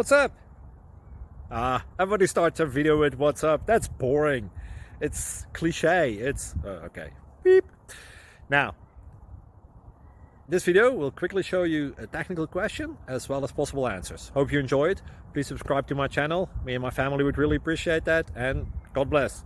What's up? Everybody starts a video with what's up. That's boring. It's cliche. It's okay. Beep. Now, this video will quickly show you a technical question as well as possible answers. Hope you enjoy it. Please subscribe to my channel. Me and my family would really appreciate that, and God bless.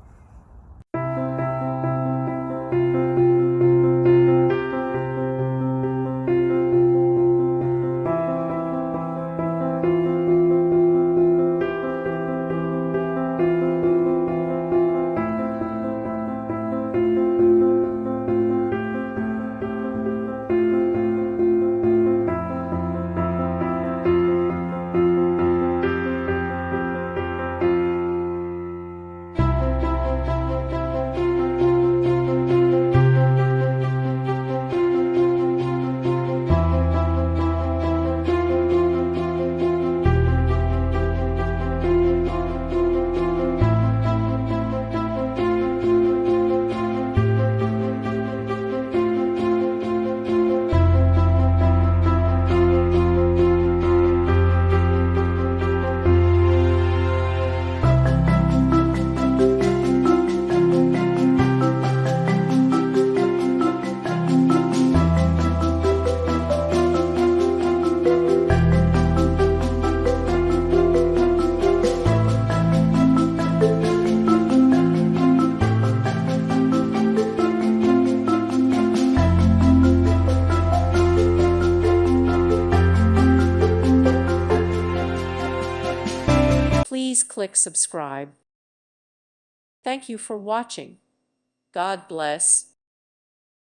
Please click subscribe. Thank you for watching. God bless.